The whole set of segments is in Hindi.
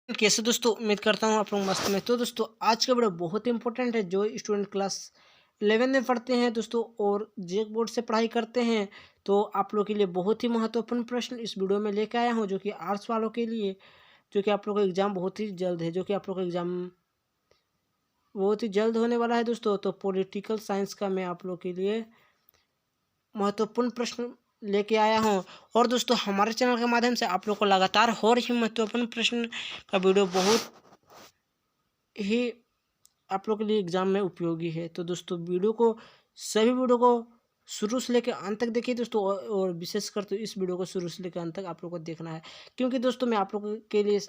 कैसे दोस्तों, उम्मीद करता हूँ आप लोग मस्त में। तो दोस्तों आज का वीडियो बहुत इंपॉर्टेंट है। जो स्टूडेंट क्लास 11 में पढ़ते हैं दोस्तों और जेक बोर्ड से पढ़ाई करते हैं, तो आप लोग के लिए बहुत ही महत्वपूर्ण प्रश्न इस वीडियो में लेके आया हूँ, जो कि आर्ट्स वालों के लिए, जो कि आप लोग का एग्जाम बहुत ही जल्द है, जो कि आप लोग का एग्जाम बहुत ही जल्द होने वाला है दोस्तों। तो पॉलिटिकल साइंस का मैं आप लोग के लिए महत्वपूर्ण प्रश्न लेके आया हूँ। और दोस्तों हमारे चैनल के माध्यम से आप लोग को लगातार और ही महत्वपूर्ण प्रश्न का वीडियो बहुत ही आप लोग के लिए एग्जाम में उपयोगी है। तो दोस्तों सभी वीडियो को शुरू से लेकर अंत तक देखिए दोस्तों, और विशेषकर तो इस वीडियो को शुरू से लेकर अंत तक आप लोग को देखना है, क्योंकि दोस्तों मैं आप लोगों के लिए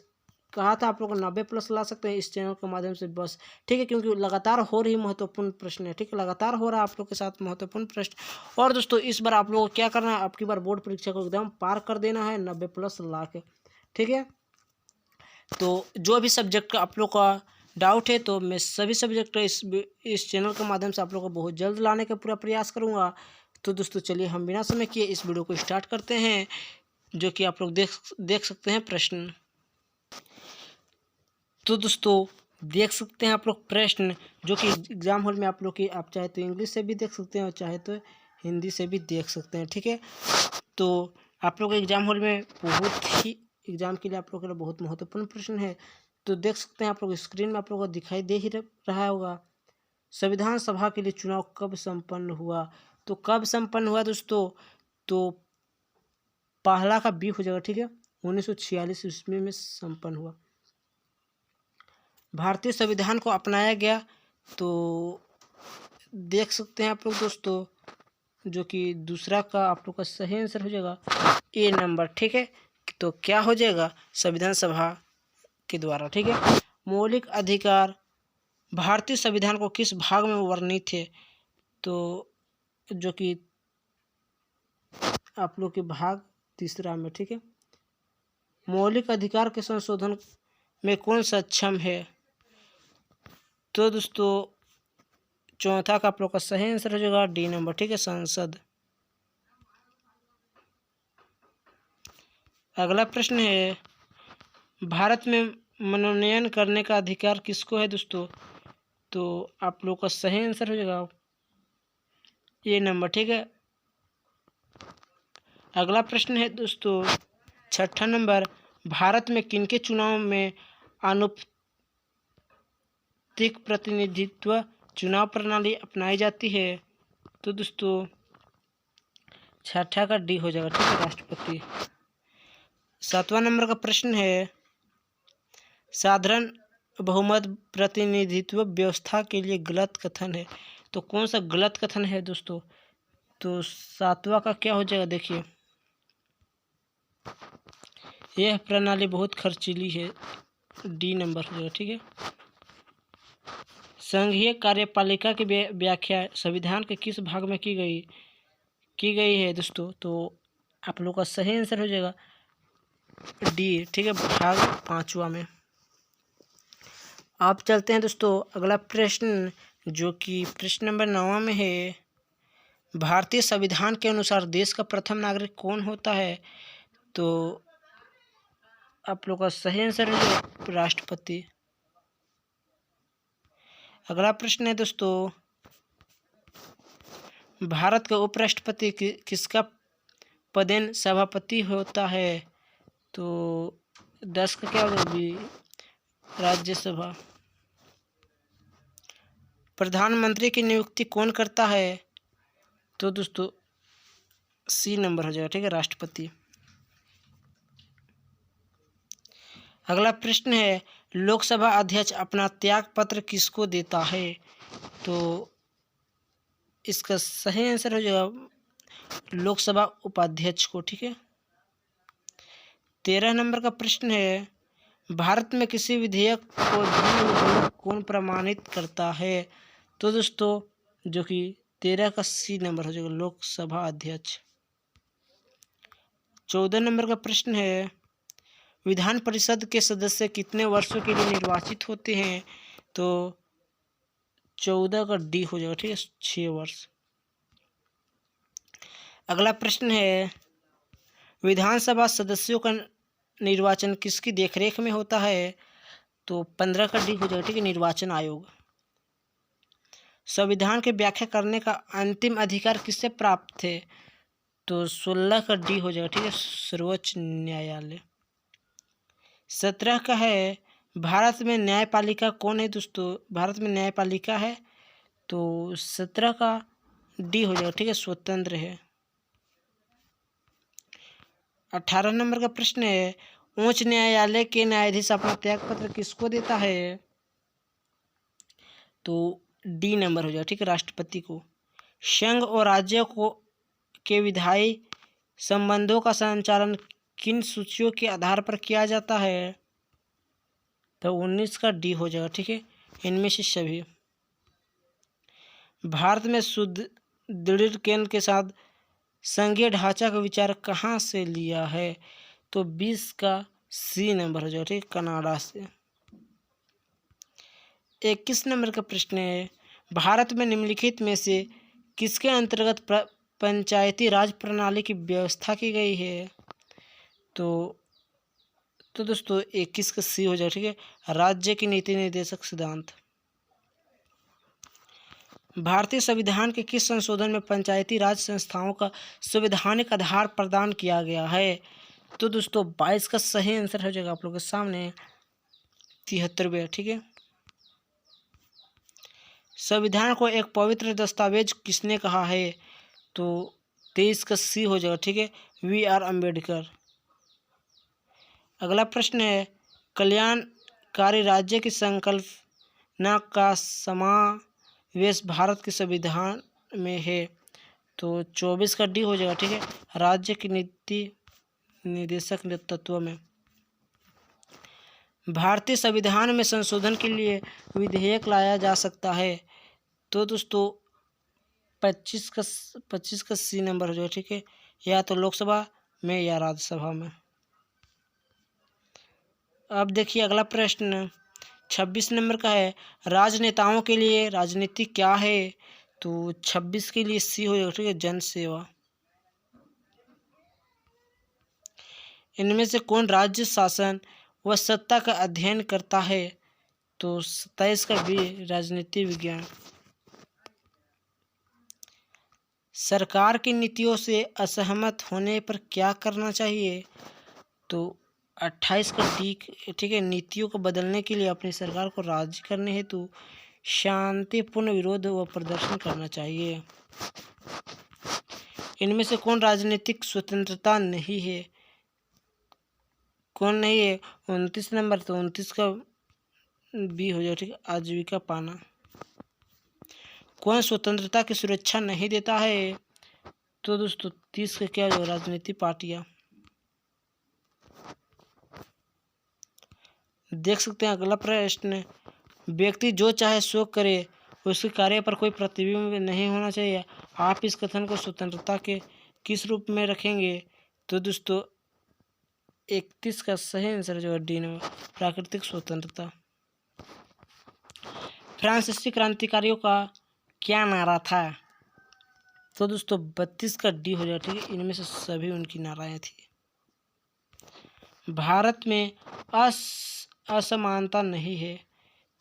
कहा था आप लोग को 90+ ला सकते हैं इस चैनल के माध्यम से, बस ठीक है, क्योंकि लगातार हो रही महत्वपूर्ण प्रश्न है। ठीक है, लगातार हो रहा है आप लोग के साथ महत्वपूर्ण प्रश्न। और दोस्तों इस बार आप लोगों को क्या करना है, आपकी बार बोर्ड परीक्षा को एकदम पार कर देना है 90+ ला के। ठीक है, तो जो भी सब्जेक्ट का आप लोग का डाउट है, तो मैं सभी सब्जेक्ट इस चैनल के माध्यम से आप लोग को बहुत जल्द लाने का पूरा प्रयास करूंगा। तो दोस्तों चलिए हम बिना समय किए इस वीडियो को स्टार्ट करते हैं, जो कि आप लोग देख सकते हैं प्रश्न। तो दोस्तों देख सकते हैं आप लोग प्रश्न, जो कि एग्जाम हॉल में आप लोग की, आप चाहे तो इंग्लिश से भी देख सकते हैं और चाहे तो हिंदी से भी देख सकते हैं। ठीक है, तो आप लोग एग्जाम हॉल में बहुत ही एग्जाम के लिए आप लोग के लिए बहुत महत्वपूर्ण प्रश्न है। तो देख सकते हैं आप लोग स्क्रीन में आप लोगों को दिखाई दे ही रहा होगा। संविधान सभा के लिए चुनाव कब संपन्न हुआ? तो कब संपन्न हुआ दोस्तों? तो पहला का बी हो जाएगा। ठीक है, 1946 ईस्वी में संपन्न हुआ। भारतीय संविधान को अपनाया गया, तो देख सकते हैं आप लोग दोस्तों, जो कि दूसरा का आप लोग का सही आंसर हो जाएगा ए नंबर। ठीक है, तो क्या हो जाएगा? संविधान सभा के द्वारा। ठीक है, मौलिक अधिकार भारतीय संविधान को किस भाग में वर्णित है? तो जो कि आप लोग के भाग तीसरा में। ठीक है, मौलिक अधिकार के संशोधन में कौन सक्षम है? तो दोस्तों चौथा का आप लोग का सही आंसर हो जाएगा डी नंबर। ठीक है, संसद। अगला प्रश्न है, भारत में मनोनयन करने का अधिकार किसको है दोस्तों? तो आप लोग का सही आंसर हो जाएगा ये नंबर। ठीक है, अगला प्रश्न है दोस्तों छठा नंबर, भारत में किनके चुनाव में अनुपातिक प्रतिनिधित्व चुनाव प्रणाली अपनाई जाती है? तो दोस्तों छठा का डी हो जाएगा। ठीक है, राष्ट्रपति। सातवां नंबर का प्रश्न है, साधारण बहुमत प्रतिनिधित्व व्यवस्था के लिए गलत कथन है। तो कौन सा गलत कथन है दोस्तों? तो सातवां का क्या हो जाएगा? देखिए, यह प्रणाली बहुत खर्चीली है, डी नंबर हो जाएगा। ठीक है, संघीय कार्यपालिका की व्याख्या संविधान के किस भाग में की गई है दोस्तों? तो आप लोग का सही आंसर हो जाएगा डी। ठीक है, भाग 5वां में। आप चलते हैं दोस्तों अगला प्रश्न, जो कि प्रश्न नंबर 9 में है, भारतीय संविधान के अनुसार देश का प्रथम नागरिक कौन होता है? तो आप लोग का सही आंसर हो जाएगा राष्ट्रपति। अगला प्रश्न है दोस्तों, भारत का उपराष्ट्रपति किसका पदेन सभापति होता है? तो 10 का क्या होगा? बी, राज्यसभा। प्रधानमंत्री की नियुक्ति कौन करता है? तो दोस्तों सी नंबर हो जाएगा। ठीक है, राष्ट्रपति। अगला प्रश्न है, लोकसभा अध्यक्ष अपना त्याग पत्र किसको देता है? तो इसका सही आंसर हो जाएगा लोकसभा उपाध्यक्ष को। ठीक है, 13 नंबर का प्रश्न है, भारत में किसी विधेयक को धर्म विधेयक कौन प्रमाणित करता है? तो दोस्तों जो कि 13 का सी नंबर हो जाएगा लोकसभा अध्यक्ष। 14 नंबर का प्रश्न है, विधान परिषद के सदस्य कितने वर्षों के लिए निर्वाचित होते हैं? तो 14 का डी हो जाएगा। ठीक है, 6 वर्ष। अगला प्रश्न है, विधानसभा सदस्यों का निर्वाचन किसकी देखरेख में होता है? तो 15 का डी हो जाएगा, ठीक है, निर्वाचन आयोग। संविधान की व्याख्या करने का अंतिम अधिकार किससे प्राप्त है? तो 16 का डी हो जाएगा, ठीक है, सर्वोच्च न्यायालय। 17 का है भारत में न्यायपालिका कौन है दोस्तों? भारत में न्यायपालिका है तो 17 का डी हो जाएगा, ठीक है, स्वतंत्र है। 18 नंबर का प्रश्न है उच्च न्यायालय के न्यायाधीश अपना त्यागपत्र किसको देता है? तो डी नंबर हो जाएगा, ठीक है, राष्ट्रपति को। संघ और राज्य को के विधायी संबंधों का संचालन किन सूचियों के आधार पर किया जाता है? तो 19 का डी हो जाएगा, ठीक है, इनमें से सभी। भारत में सुदृढ़ केंद्र के साथ संघीय ढांचा का विचार कहाँ से लिया है? तो 20 का सी नंबर हो जाएगा, ठीक है, कनाडा से। 21 नंबर का प्रश्न है भारत में निम्नलिखित में से किसके अंतर्गत पंचायती राज प्रणाली की व्यवस्था की गई है? तो दोस्तों 21 का सी हो जाएगा, ठीक है, राज्य की नीति निर्देशक सिद्धांत। भारतीय संविधान के किस संशोधन में पंचायती राज संस्थाओं का संवैधानिक आधार प्रदान किया गया है? तो दोस्तों 22 का सही आंसर हो जाएगा आप लोगों के सामने 73वें, ठीक है। संविधान को एक पवित्र दस्तावेज किसने कहा है? तो 23 का सी हो जाएगा, ठीक है, वी.आर. अम्बेडकर। अगला प्रश्न है कल्याणकारी राज्य की संकल्पना का समावेश भारत के संविधान में है? तो 24 का डी हो जाएगा, ठीक है, राज्य की नीति निर्देशक तत्व में। भारतीय संविधान में संशोधन के लिए विधेयक लाया जा सकता है? तो दोस्तों 25 का सी नंबर हो जाएगा, ठीक है, या तो लोकसभा में या राज्यसभा में। अब देखिए अगला प्रश्न 26 नंबर का है राजनेताओं के लिए राजनीति क्या है? तो 26 के लिए सी हो जाएगा, ठीक है, जन सेवा। इनमें से कौन राज्य शासन व सत्ता का अध्ययन करता है? तो 27 का बी राजनीति विज्ञान। सरकार की नीतियों से असहमत होने पर क्या करना चाहिए? तो 28 का डी, ठीक है, नीतियों को बदलने के लिए अपनी सरकार को राजी करने हेतु शांतिपूर्ण विरोध व प्रदर्शन करना चाहिए। इनमें से कौन राजनीतिक स्वतंत्रता नहीं है? कौन नहीं है? 29 नंबर, तो 29 का बी हो जाए, ठीक है, आजीविका पाना। कौन स्वतंत्रता की सुरक्षा नहीं देता है? तो दोस्तों 30 का क्या जो राजनीतिक पार्टियां। देख सकते हैं अगला प्रश्न व्यक्ति जो चाहे सो करे उसके कार्य पर कोई प्रतिबिंब नहीं होना चाहिए। आप इस कथन को स्वतंत्रता के किस रूप में रखेंगे? तो दोस्तों 31 का सही आंसर जो है डी नंबर प्राकृतिक स्वतंत्रता। फ्रांसीसी क्रांतिकारियों का क्या नारा था? तो दोस्तों 32 का डी हो जाएगा, ठीक है, इनमें से सभी उनकी नाराएं थी। भारत में असमानता नहीं है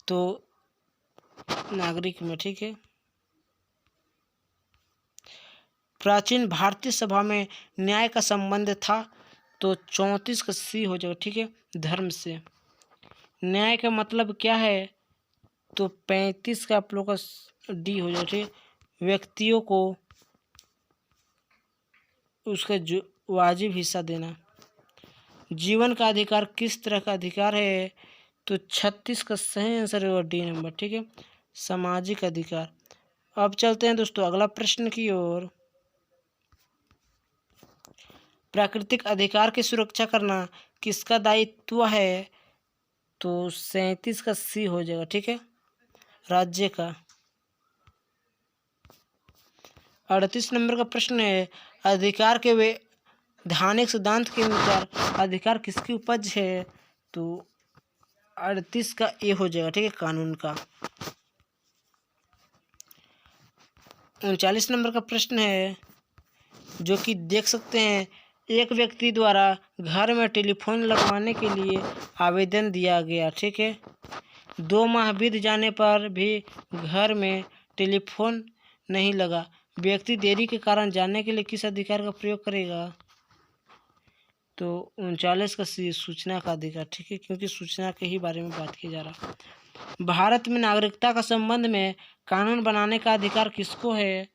तो नागरिक में, ठीक है। प्राचीन भारतीय सभा में न्याय का संबंध था? तो 34 का सी हो जाएगा, ठीक है, धर्म से। न्याय का मतलब क्या है? तो 35 का आप लोग का डी हो जाएगा, ठीक है, व्यक्तियों को उसका जो वाजिब हिस्सा देना। जीवन का अधिकार किस तरह का अधिकार है? तो 36 का सही आंसर होगा डी नंबर, ठीक है, सामाजिक अधिकार। अब चलते हैं दोस्तों अगला प्रश्न की ओर। प्राकृतिक अधिकार की सुरक्षा करना किसका दायित्व है? तो 37 का सी हो जाएगा, ठीक है, राज्य का। 38 नंबर का प्रश्न है अधिकार के वैधानिक सिद्धांत के अनुसार अधिकार किसकी उपज है? तो 38 का ए हो जाएगा, ठीक है, कानून का। 39 नंबर का प्रश्न है जो कि देख सकते हैं एक व्यक्ति द्वारा घर में टेलीफोन लगवाने के लिए आवेदन दिया गया, ठीक है। 2 माह बीत जाने पर भी घर में टेलीफोन नहीं लगा। व्यक्ति देरी के कारण जानने के लिए किस अधिकार का प्रयोग करेगा? तो 39 का सी, सूचना का अधिकार, ठीक है, क्योंकि सूचना के ही बारे में बात की जा रहा। भारत में नागरिकता का संबंध में कानून बनाने का अधिकार किसको है?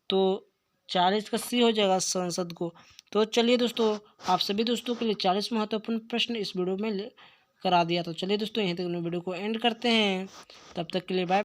तो 40 का सी हो जाएगा, संसद को। तो चलिए दोस्तों, आप सभी दोस्तों के लिए 40 महत्वपूर्ण प्रश्न इस वीडियो में करा दिया। तो चलिए दोस्तों, यहीं तक वीडियो को एंड करते हैं। तब तक के लिए बाय।